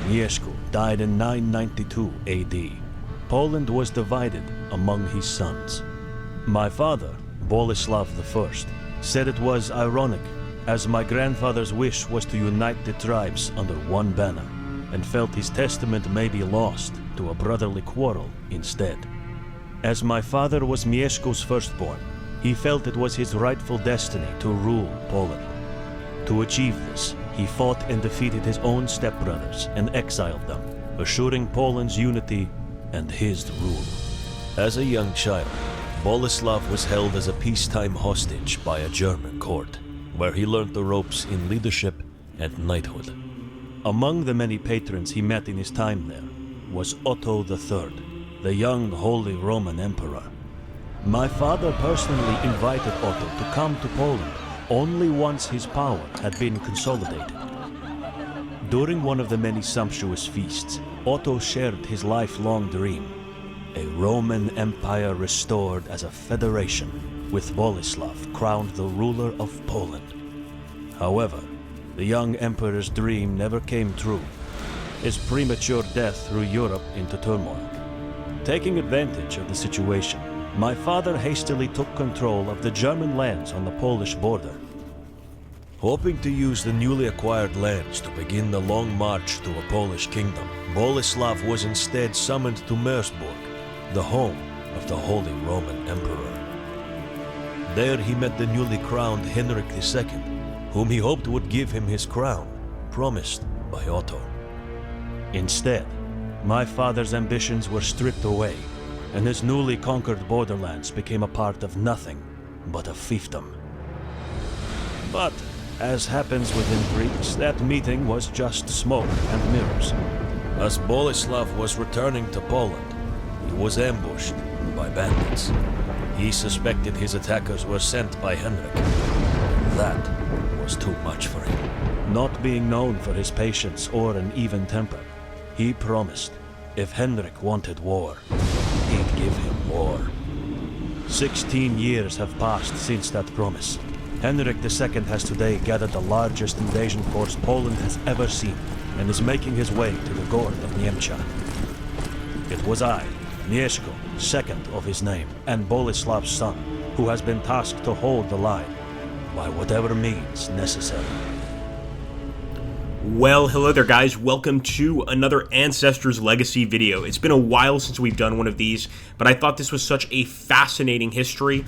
Mieszko, died in 992 AD. Poland was divided among his sons. My father, Boleslaw I, said it was ironic, as my grandfather's wish was to unite the tribes under one banner, and felt his testament may be lost to a brotherly quarrel instead. As my father was Mieszko's firstborn, he felt it was his rightful destiny to rule Poland. To achieve this, he fought and defeated his own stepbrothers and exiled them, assuring Poland's unity and his rule. As a young child, Boleslaw was held as a peacetime hostage by a German court, where he learned the ropes in leadership and knighthood. Among the many patrons he met in his time there was Otto III, the young Holy Roman Emperor. My father personally invited Otto to come to Poland only once his power had been consolidated. During one of the many sumptuous feasts, Otto shared his lifelong dream, a Roman Empire restored as a federation, with Boleslaw crowned the ruler of Poland. However, the young emperor's dream never came true. His premature death threw Europe into turmoil. Taking advantage of the situation, my father hastily took control of the German lands on the Polish border. Hoping to use the newly acquired lands to begin the long march to a Polish kingdom, Boleslaw was instead summoned to Meersburg, the home of the Holy Roman Emperor. There he met the newly crowned Henrik II, whom he hoped would give him his crown, promised by Otto. Instead, my father's ambitions were stripped away, and his newly conquered borderlands became a part of nothing but a fiefdom. But, as happens within Greeks, that meeting was just smoke and mirrors. As Boleslaw was returning to Poland, he was ambushed by bandits. He suspected his attackers were sent by Henrik. That was too much for him. Not being known for his patience or an even temper, he promised if Henrik wanted war, he'd give him war. 16 years have passed since that promise. Henrik II has today gathered the largest invasion force Poland has ever seen, and is making his way to the Gord of Niemcia. It was I, Mieszko, second of his name, and Bolesław's son, who has been tasked to hold the line, by whatever means necessary. Well, hello there guys, welcome to another Ancestors Legacy video. It's been a while since we've done one of these, but I thought this was such a fascinating history,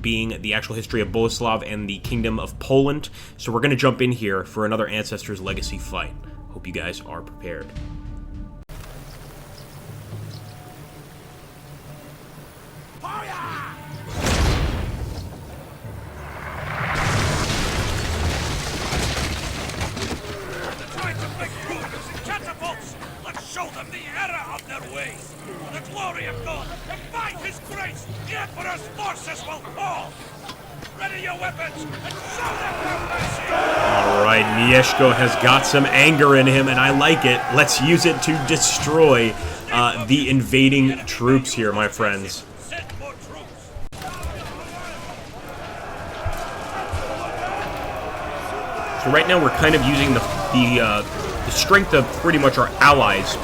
being the actual history of Boleslaw and the Kingdom of Poland. So we're going to jump in here for another Ancestors Legacy fight. Hope you guys are prepared. Alright, Mieszko has got some anger in him, and I like it. Let's use it to destroy the invading troops here, my friends. So right now we're kind of using the strength of pretty much our allies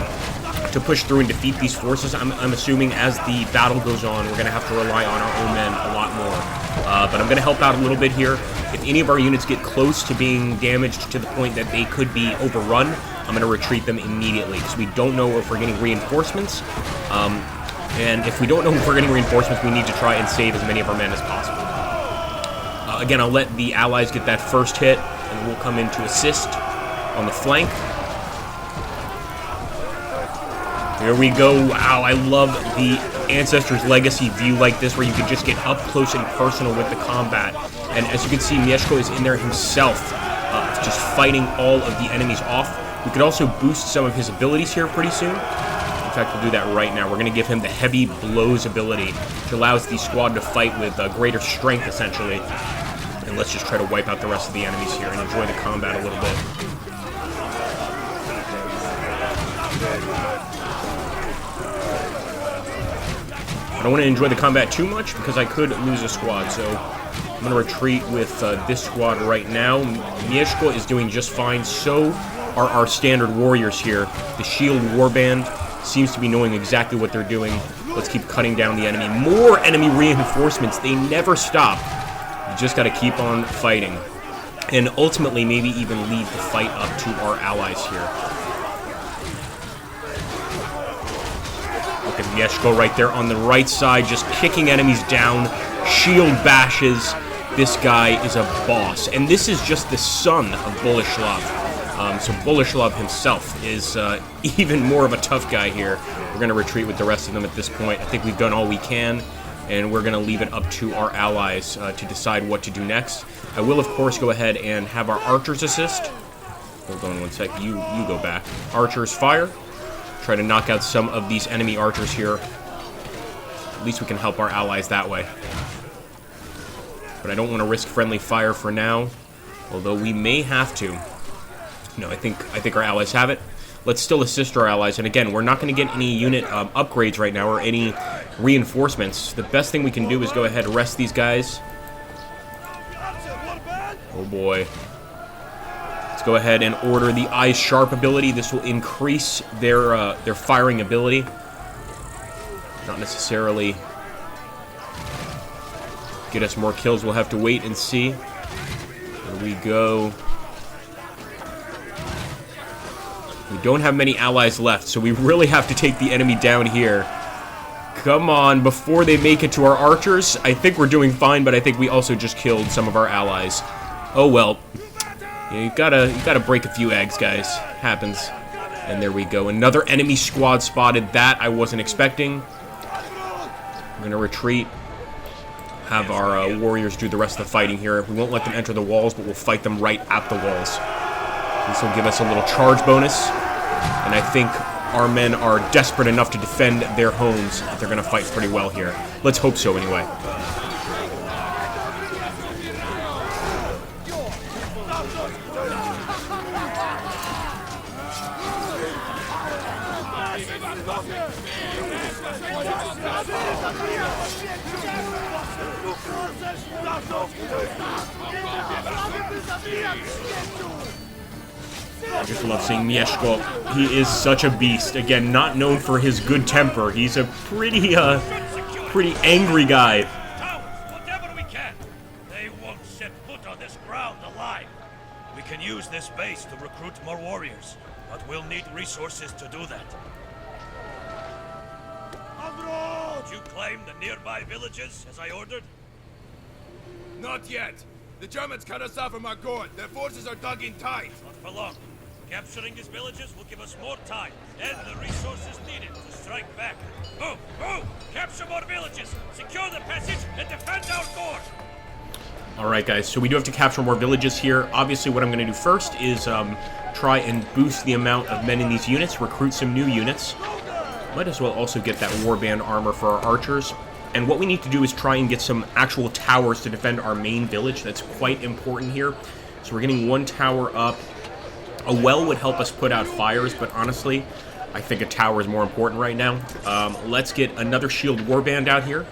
to push through and defeat these forces. I'm assuming as the battle goes on, we're going to have to rely on our own men a lot more. But I'm going to help out a little bit here. If any of our units get close to being damaged to the point that they could be overrun, I'm going to retreat them immediately, because we don't know if we're getting reinforcements. And if we don't know if we're getting reinforcements, we need to try and save as many of our men as possible. Again, I'll let the allies get that first hit, and we'll come in to assist on the flank. Here we go. Wow, I love the Ancestors Legacy view like this, where you can just get up close and personal with the combat. And as you can see, Mieszko is in there himself, just fighting all of the enemies off. We could also boost some of his abilities here pretty soon. In fact, we'll do that right now. We're going to give him the Heavy Blows ability, which allows the squad to fight with greater strength, essentially. And let's just try to wipe out the rest of the enemies here and enjoy the combat a little bit. I don't want to enjoy the combat too much because I could lose a squad, so I'm going to retreat with this squad right now. Mieszko is doing just fine, so are our standard warriors here. The shield warband seems to be knowing exactly what they're doing. Let's keep cutting down the enemy. More enemy reinforcements. They never stop. You just got to keep on fighting. And ultimately, maybe even lead the fight up to our allies here. Look at Mieszko right there on the right side, just kicking enemies down. Shield bashes. This guy is a boss. And this is just the son of Boleslaw. So Boleslaw himself is even more of a tough guy here. We're going to retreat with the rest of them at this point. I think we've done all we can, and we're going to leave it up to our allies to decide what to do next. I will, of course, go ahead and have our archers assist. Hold on one sec. You go back. Archers fire. Try to knock out some of these enemy archers here. At least we can help our allies that way. But I don't want to risk friendly fire for now, although we may have to. No, I think our allies have it. Let's still assist our allies. And again, we're not going to get any unit upgrades right now or any reinforcements. The best thing we can do is go ahead and rest these guys. Oh boy. Let's go ahead and order the Eyes Sharp ability. This will increase their firing ability. Not necessarily get us more kills. We'll have to wait and see. There we go. We don't have many allies left, so we really have to take the enemy down here. Come on, before they make it to our archers. I think we're doing fine, but I think we also just killed some of our allies. Oh well. Yeah, you gotta break a few eggs, guys. Happens. And there we go. Another enemy squad spotted. That I wasn't expecting. I'm gonna retreat. Have our warriors do the rest of the fighting here. We won't let them enter the walls, but we'll fight them right at the walls. This will give us a little charge bonus, and I think our men are desperate enough to defend their homes that they're going to fight pretty well here. Let's hope so, anyway. I just love seeing Mieszko. He is such a beast. Again, not known for his good temper. He's a pretty angry guy. Whatever we can. They won't set foot on this ground alive. We can use this base to recruit more warriors, but we'll need resources to do that. Did you claim the nearby villages as I ordered? Not yet. The Germans cut us off from our gourd. Their forces are dug in tight. Not for long. Capturing these villages will give us more time and the resources needed to strike back. Move! Move! Capture more villages! Secure the passage and defend our gourd! Alright guys, so we do have to capture more villages here. Obviously what I'm going to do first is try and boost the amount of men in these units, recruit some new units. Might as well also get that warband armor for our archers. And what we need to do is try and get some actual towers to defend our main village. That's quite important here. So we're getting one tower up. A well would help us put out fires, but honestly, I think a tower is more important right now. Let's get another shield warband out here.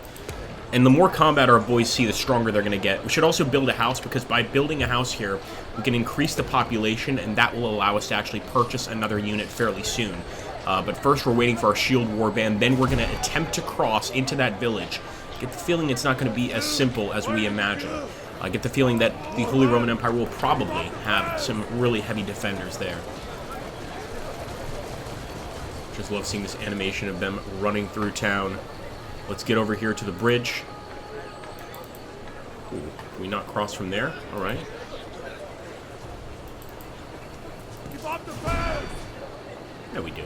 And the more combat our boys see, the stronger they're going to get. We should also build a house, because by building a house here, we can increase the population, and that will allow us to actually purchase another unit fairly soon. But first, we're waiting for our shield warband. Then we're going to attempt to cross into that village. Get the feeling it's not going to be as simple as we imagine. I get the feeling that the Holy Roman Empire will probably have some really heavy defenders there. Just love seeing this animation of them running through town. Let's get over here to the bridge. Ooh, can we not cross from there? All right. Yeah, we do.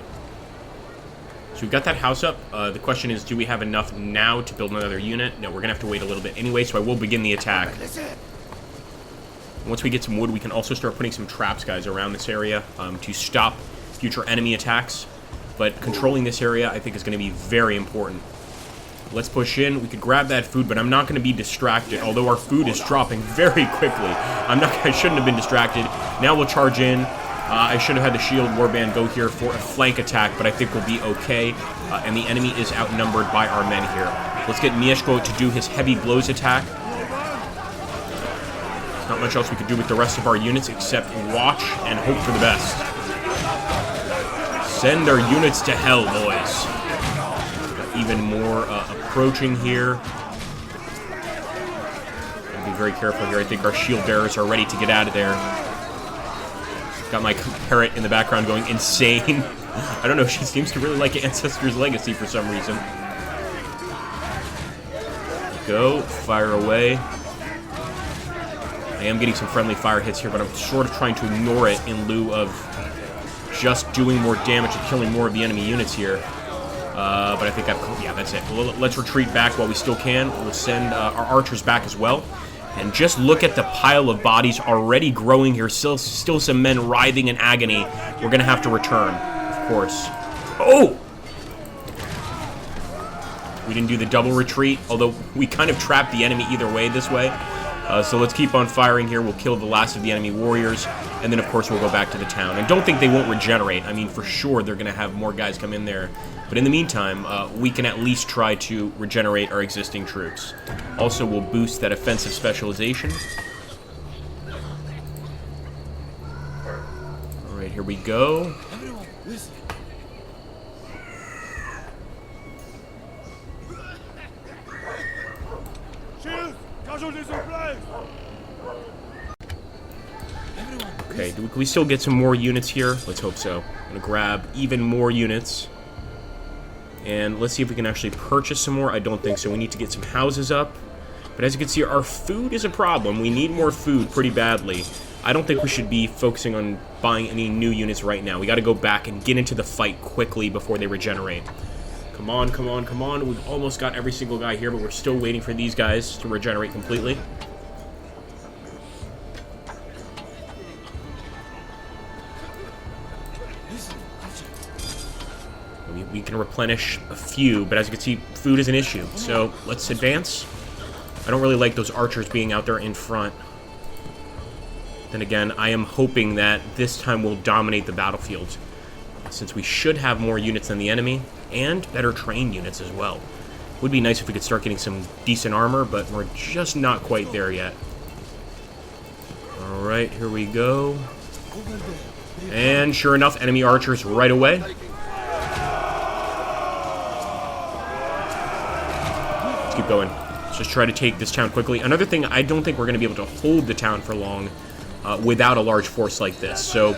So we've got that house up. The question is, do we have enough now to build another unit? No, we're going to have to wait a little bit anyway, so I will begin the attack. Once we get some wood, we can also start putting some traps, guys, around this area to stop future enemy attacks. But controlling this area, I think, is going to be very important. Let's push in. We could grab that food, but I'm not going to be distracted, although our food is dropping very quickly. I shouldn't have been distracted. Now we'll charge in. I should have had the shield warband go here for a flank attack, but I think we'll be okay. And the enemy is outnumbered by our men here. Let's get Mieszko to do his heavy blows attack. Not much else we could do with the rest of our units except watch and hope for the best. Send our units to hell, boys. Got even more approaching here. Gotta be very careful here. I think our shield bearers are ready to get out of there. Got my parrot in the background going insane. I don't know, she seems to really like Ancestor's Legacy for some reason. Go, fire away. I am getting some friendly fire hits here, but I'm sort of trying to ignore it in lieu of just doing more damage and killing more of the enemy units here. But I think yeah, that's it. Let's retreat back while we still can. We'll send our archers back as well. And just look at the pile of bodies already growing here. Still some men writhing in agony. We're going to have to return, of course. Oh! We didn't do the double retreat, although we kind of trapped the enemy either way this way. So let's keep on firing here. We'll kill the last of the enemy warriors. And then, of course, we'll go back to the town. And don't think they won't regenerate. I mean, for sure, they're going to have more guys come in there. But in the meantime, we can at least try to regenerate our existing troops. Also, we'll boost that offensive specialization. All right, here we go. Everyone, listen. Shield! Casualties in place! Okay, can we still get some more units here? Let's hope so. I'm going to grab even more units. And let's see if we can actually purchase some more. I don't think so. We need to get some houses up. But as you can see, our food is a problem. We need more food pretty badly. I don't think we should be focusing on buying any new units right now. We got to go back and get into the fight quickly before they regenerate. Come on, come on, come on. We've almost got every single guy here, but we're still waiting for these guys to regenerate completely. We can replenish a few, but as you can see, food is an issue. So let's advance. I don't really like those archers being out there in front. Then again, I am hoping that this time we'll dominate the battlefield, since we should have more units than the enemy, and better trained units as well. Would be nice if we could start getting some decent armor, but we're just not quite there yet. Alright, here we go. And sure enough, enemy archers right away. Let's keep going. Let's just try to take this town quickly. Another thing, I don't think we're going to be able to hold the town for long without a large force like this. So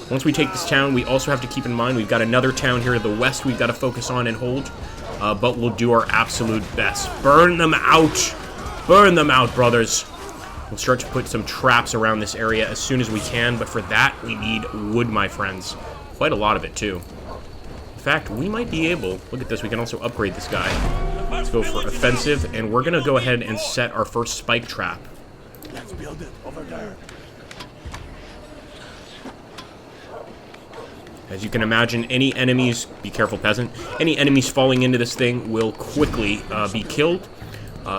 once we take this town, we also have to keep in mind we've got another town here to the west we've got to focus on and hold. But we'll do our absolute best. Burn them out! Burn them out, brothers! We'll start to put some traps around this area as soon as we can, but for that, we need wood, my friends. Quite a lot of it, too. In fact, we might be able... Look at this, we can also upgrade this guy. Let's go for offensive, and we're going to go ahead and set our first spike trap. Let's build it over there. As you can imagine, any enemies... Be careful, peasant. Any enemies falling into this thing will quickly be killed.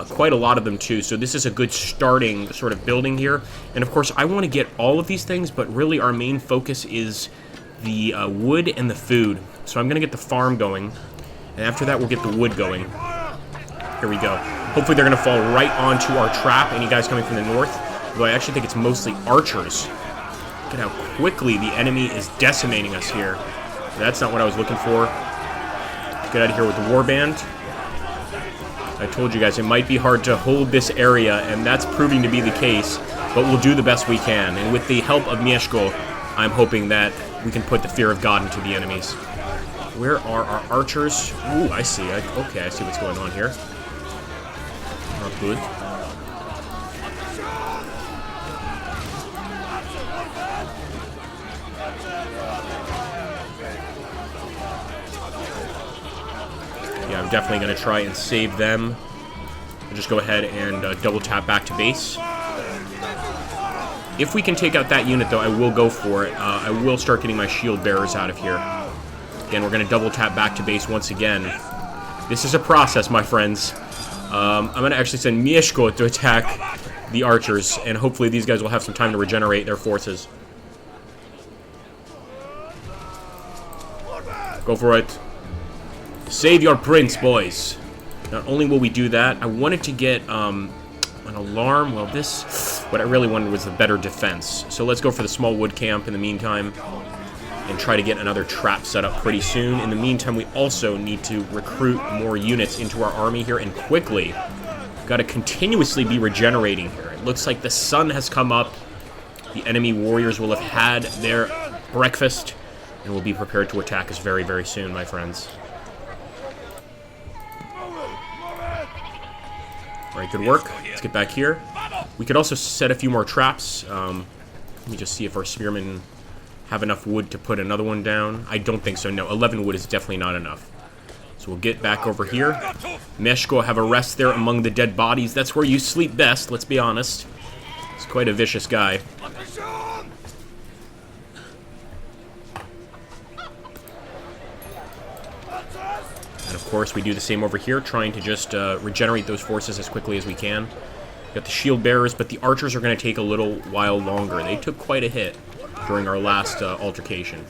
Quite a lot of them, too. So this is a good starting sort of building here. And, of course, I want to get all of these things, but really our main focus is the wood and the food. So I'm going to get the farm going. And after that, we'll get the wood going. Here we go. Hopefully they're going to fall right onto our trap. Any guys coming from the north? Though I actually think it's mostly archers. Look at how quickly the enemy is decimating us here. That's not what I was looking for. Let's get out of here with the warband. I told you guys it might be hard to hold this area, and that's proving to be the case, but we'll do the best we can. And with the help of Mieszko, I'm hoping that we can put the fear of God into the enemies. Where are our archers? Ooh, I see. Okay, I see what's going on here. Not good. Yeah, I'm definitely going to try and save them. I'll just go ahead and double tap back to base. If we can take out that unit, though, I will go for it. I will start getting my shield bearers out of here. Again, we're going to double tap back to base once again. This is a process, my friends. I'm going to actually send Mieszko to attack the archers, and hopefully these guys will have some time to regenerate their forces. Go for it. Save your prince, boys. Not only will we do that, I wanted to get an alarm. Well, what I really wanted was the better defense. So let's go for the small wood camp in the meantime. and try to get another trap set up pretty soon. In the meantime, we also need to recruit more units into our army here, and quickly. We've got to continuously be regenerating here. It looks like the sun has come up. The enemy warriors will have had their breakfast and will be prepared to attack us very, very soon, my friends. Alright, good work. Let's get back here. We could also set a few more traps. Let me just see if our spearmen have enough wood to put another one down. I don't think so, no. 11 wood is definitely not enough. So we'll get back over here. Meshko, have a rest there among the dead bodies. That's where you sleep best, let's be honest. He's quite a vicious guy. And of course, we do the same over here, trying to just regenerate those forces as quickly as we can. Got the shield bearers, but the archers are going to take a little while longer. They took quite a hit during our last altercation.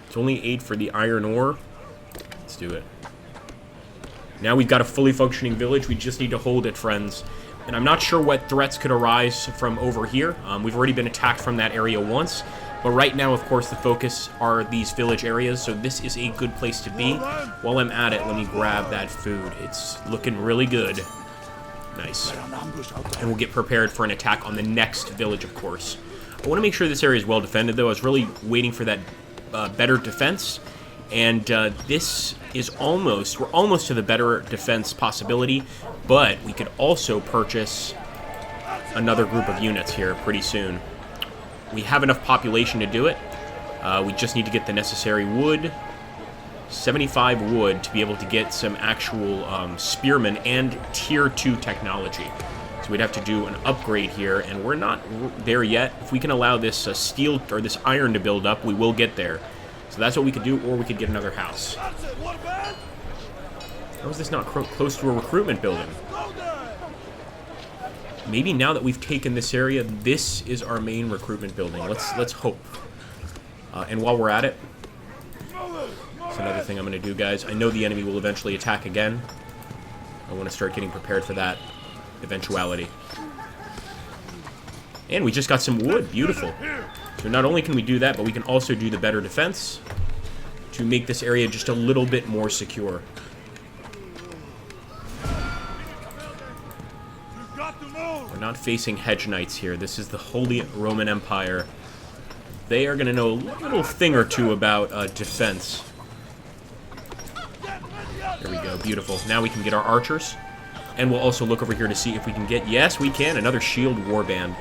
It's only 8 for the iron ore. Let's do it. Now we've got a fully functioning village. We just need to hold it, friends. And I'm not sure what threats could arise from over here. We've already been attacked from that area once. But right now, of course, the focus are these village areas. So this is a good place to be. While I'm at it, let me grab that food. It's looking really good. Nice. And we'll get prepared for an attack on the next village, of course. I want to make sure this area is well defended, though. I was really waiting for that better defense. And this is almost, we're almost to the better defense possibility, but we could also purchase another group of units here pretty soon. We have enough population to do it. We just need to get the necessary wood, 75 wood, to be able to get some actual spearmen and tier 2 technology. So we'd have to do an upgrade here, and we're not there yet. If we can allow this steel or this iron to build up, we will get there. So that's what we could do, or we could get another house. How is this not close to a recruitment building? Maybe now that we've taken this area, this is our main recruitment building. Let's hope. And while we're at it, that's another thing I'm going to do, guys. I know the enemy will eventually attack again. I want to start getting prepared for that eventuality. And we just got some wood. Beautiful. So not only can we do that, but we can also do the better defense to make this area just a little bit more secure. We're not facing hedge knights here. This is the Holy Roman Empire. They are going to know a little thing or two about defense. There we go. Beautiful. Now we can get our archers. And we'll also look over here to see if we can get... Yes, we can. Another shield warband.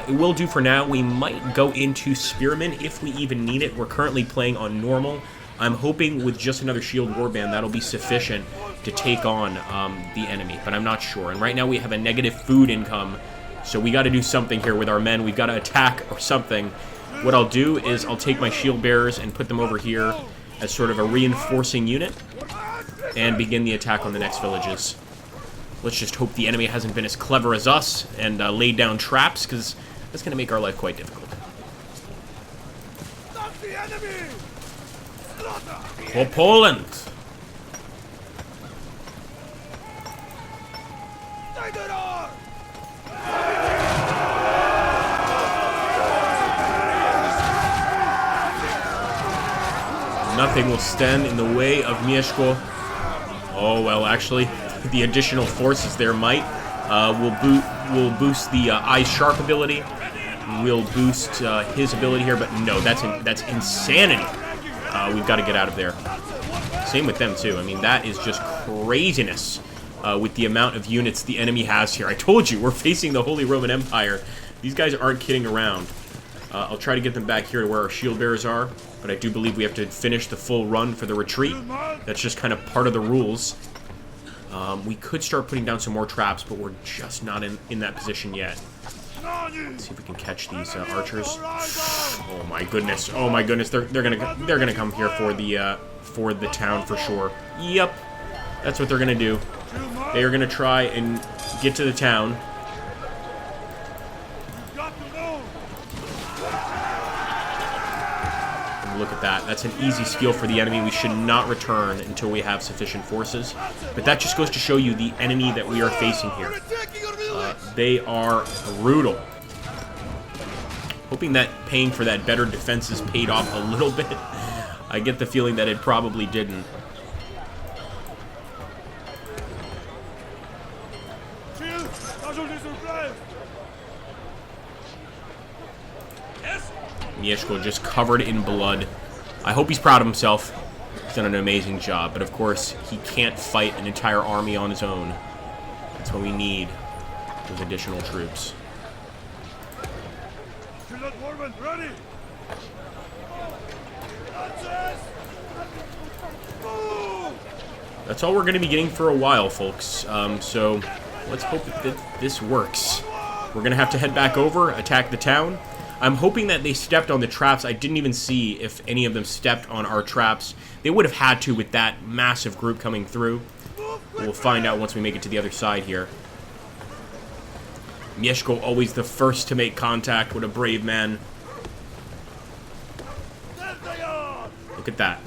It will do for now. We might go into spearmen if we even need it. We're currently playing on normal. I'm hoping with just another shield warband that'll be sufficient to take on the enemy, but I'm not sure. And right now we have a negative food income, so we got to do something here with our men. We've got to attack or something. What I'll do is I'll take my shield bearers and put them over here as sort of a reinforcing unit and begin the attack on the next villages. Let's just hope the enemy hasn't been as clever as us and laid down traps, because that's going to make our life quite difficult. For Poland! Nothing will stand in the way of Mieszko. Oh, well, actually, the additional forces there might. We'll boost the Eye Sharp ability. We'll boost his ability here, but no, that's insanity. We've got to get out of there. Same with them, too. I mean, that is just craziness with the amount of units the enemy has here. I told you, we're facing the Holy Roman Empire. These guys aren't kidding around. I'll try to get them back here to where our shield bearers are, but I do believe we have to finish the full run for the retreat. That's just kind of part of the rules. We could start putting down some more traps, but we're just not in that position yet. Let's see if we can catch these archers. Oh my goodness! Oh my goodness! They're gonna come here for the town for sure. Yep, that's what they're gonna do. They are gonna try and get to the town. Look at that. That's an easy steal for the enemy. We should not return until we have sufficient forces. But that just goes to show you the enemy that we are facing here. They are brutal. Hoping that paying for that better defenses paid off a little bit. I get the feeling that it probably didn't. Mieszko just covered in blood. I hope he's proud of himself. He's done an amazing job, but of course, he can't fight an entire army on his own. That's what we need, those additional troops. Ready. That's all we're going to be getting for a while, folks. So let's hope that this works. We're going to have to head back over, attack the town. I'm hoping that they stepped on the traps. I didn't even see if any of them stepped on our traps. They would have had to with that massive group coming through. We'll find out once we make it to the other side here. Mieszko always the first to make contact. What a brave man. Look at that.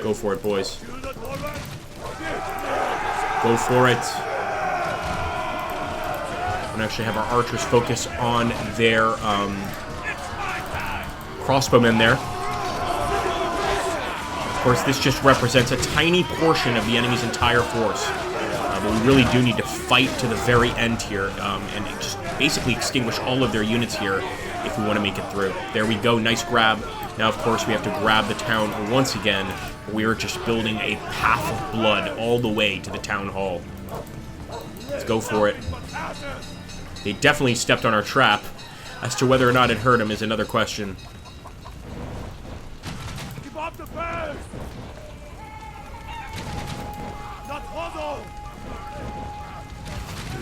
Go for it, boys. Go for it. And actually have our archers focus on their crossbowmen there. Of course, this just represents a tiny portion of the enemy's entire force. But we really do need to fight to the very end here and just basically extinguish all of their units here if we want to make it through. There we go. Nice grab. Now, of course, we have to grab the town once again. We're just building a path of blood all the way to the town hall. Let's go for it. They definitely stepped on our trap. As to whether or not it hurt them is another question. Keep up the pace.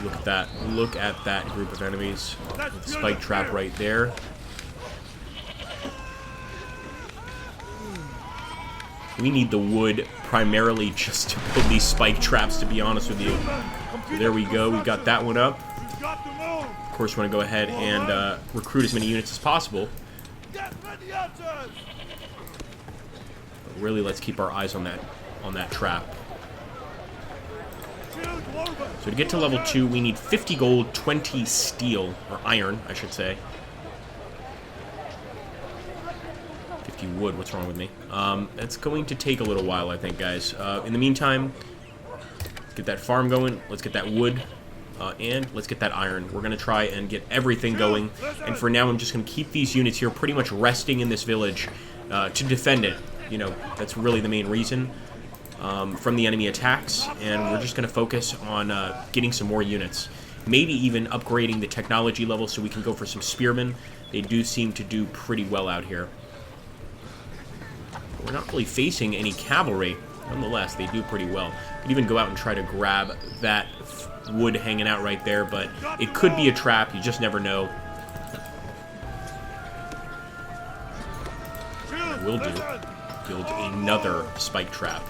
Look at that. Look at that group of enemies. Spike trap right there. We need the wood primarily just to build these spike traps, to be honest with you. So there we go. We got that one up. Of course, we want to go ahead and recruit as many units as possible. But really, let's keep our eyes on that trap. So to get to level 2, we need 50 gold, 20 steel, or iron, I should say. 50 wood, what's wrong with me? That's going to take a little while, I think, guys. In the meantime, let's get that farm going, let's get that wood, and let's get that iron. We're going to try and get everything going, and for now I'm just going to keep these units here pretty much resting in this village to defend it. You know, that's really the main reason. From the enemy attacks, and we're just going to focus on getting some more units. Maybe even upgrading the technology level so we can go for some spearmen. They do seem to do pretty well out here. We're not really facing any cavalry. Nonetheless, they do pretty well. You could even go out and try to grab that wood hanging out right there, but it could be a trap. You just never know. Will do. Build another spike trap.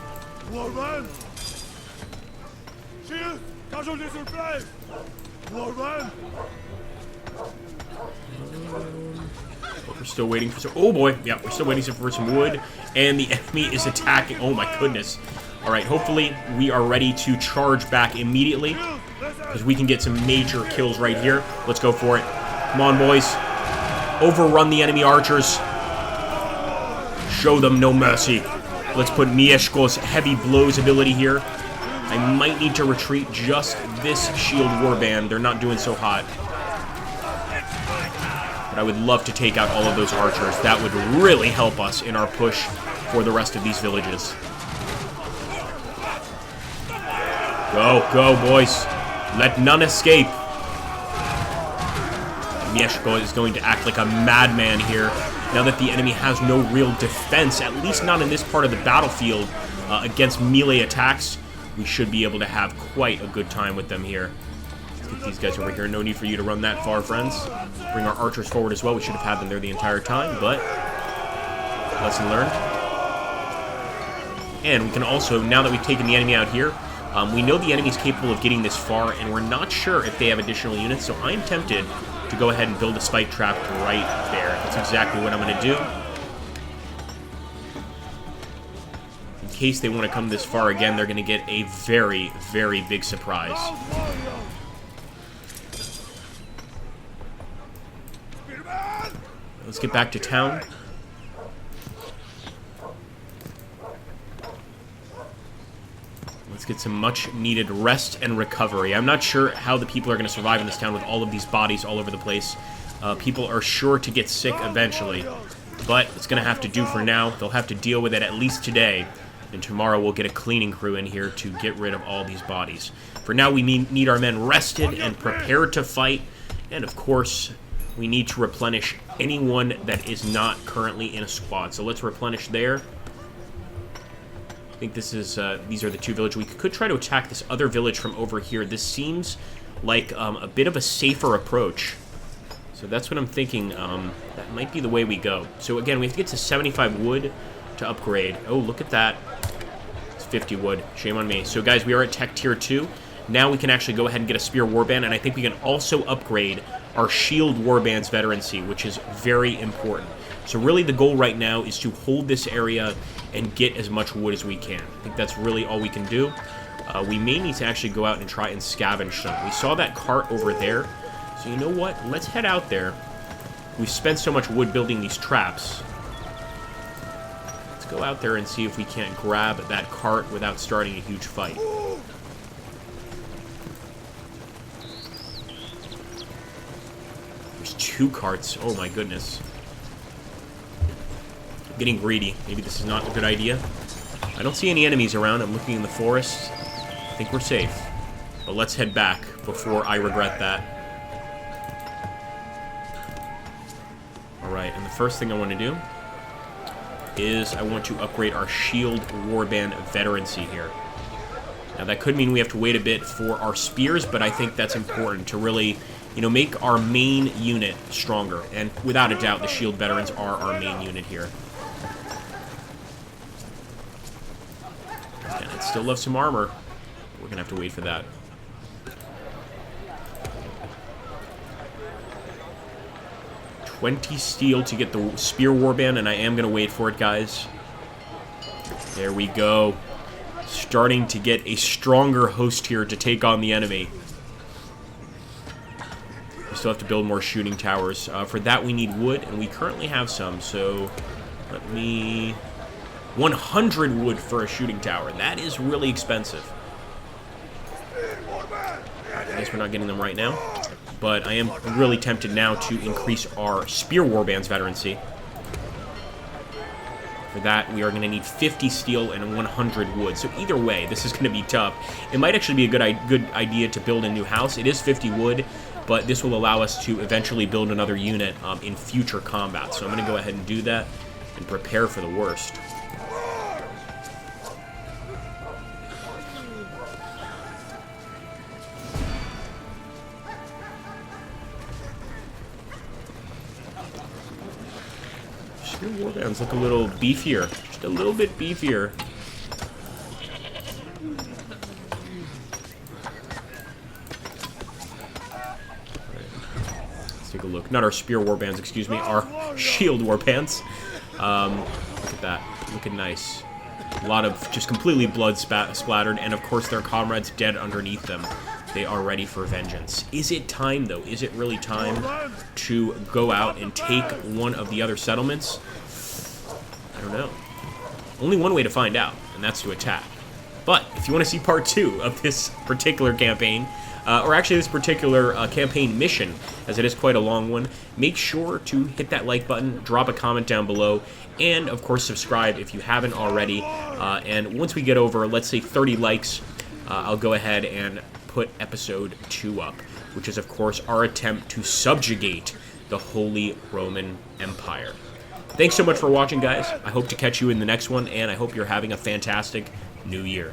Warman! Shield! Casualties in place! Warman! We're still waiting for some... Oh, boy. Yeah, we're still waiting for some wood. And the enemy is attacking. Oh, my goodness. All right, hopefully we are ready to charge back immediately, because we can get some major kills right here. Let's go for it. Come on, boys. Overrun the enemy archers. Show them no mercy. Let's put Mieszko's heavy blows ability here. I might need to retreat just this shield warband. They're not doing so hot. But I would love to take out all of those archers. That would really help us in our push for the rest of these villages. Go, go, boys. Let none escape. Mieszko is going to act like a madman here. Now that the enemy has no real defense, at least not in this part of the battlefield, against melee attacks, we should be able to have quite a good time with them here. Let's get these guys over here. No need for you to run that far, friends. Bring our archers forward as well. We should have had them there the entire time, but lesson learned. And we can also, now that we've taken the enemy out here, we know the enemy's capable of getting this far, and we're not sure if they have additional units, so I'm tempted to to go ahead and build a spike trap right there. That's exactly what I'm going to do. In case they want to come this far again, they're going to get a very, very big surprise. Let's get back to town. Let's get some much-needed rest and recovery. I'm not sure how the people are going to survive in this town with all of these bodies all over the place. People are sure to get sick eventually, but it's going to have to do for now. They'll have to deal with it at least today, and tomorrow we'll get a cleaning crew in here to get rid of all these bodies. For now, we need our men rested and prepared to fight, and of course, we need to replenish anyone that is not currently in a squad. So let's replenish there. I think this is these are the two villages. We could try to attack this other village from over here. This seems like a bit of a safer approach. So that's what I'm thinking. That might be the way we go. So again, we have to get to 75 wood to upgrade. Oh, look at that. It's 50 wood. Shame on me. So guys, we are at Tech Tier 2. Now we can actually go ahead and get a Spear Warband, and I think we can also upgrade our Shield Warband's veterancy, which is very important. So really the goal right now is to hold this area and get as much wood as we can. I think that's really all we can do. We may need to actually go out and try and scavenge some. We saw that cart over there. So you know what? Let's head out there. We've spent so much wood building these traps. Let's go out there and see if we can't grab that cart without starting a huge fight. There's 2 carts. Oh my goodness. Getting greedy. Maybe this is not a good idea. I don't see any enemies around. I'm looking in the forest. I think we're safe. But let's head back before I regret that. Alright, and the first thing I want to do is I want to upgrade our Shield Warband veterancy here. Now that could mean we have to wait a bit for our spears, but I think that's important to really, you know, make our main unit stronger. And without a doubt, the Shield veterans are our main unit here. And I'd still love some armor. We're gonna have to wait for that. $20 steel to get the Spear Warband, and I am gonna wait for it, guys. There we go. Starting to get a stronger host here to take on the enemy. We still have to build more shooting towers. For that, we need wood, and we currently have some, so let me... 100 wood for a shooting tower. That is really expensive. I guess we're not getting them right now, but I am really tempted now to increase our Spear Warband's veterancy. For that, we are going to need 50 steel and 100 wood. So either way, this is going to be tough. It might actually be a good idea to build a new house. It is 50 wood, but this will allow us to eventually build another unit in future combat. So I'm going to go ahead and do that and prepare for the worst. Spear Warbands look a little beefier. Just a little bit beefier. Let's take a look. Not our Spear Warbands, excuse me. Our Shield Warbands. Look at that. Looking nice. A lot of just completely blood splattered, and of course their comrades dead underneath them. They are ready for vengeance. Is it time, though? Is it really time to go out and take one of the other settlements? I don't know. Only one way to find out, and that's to attack. But if you want to see part 2 of this particular campaign, or actually this particular campaign mission, as it is quite a long one, make sure to hit that like button, drop a comment down below, and of course subscribe if you haven't already. And once we get over, let's say 30 likes, I'll go ahead and put episode 2 up, which is of course our attempt to subjugate the Holy Roman Empire. Thanks so much for watching, guys. I hope to catch you in the next one, and I hope you're having a fantastic new year.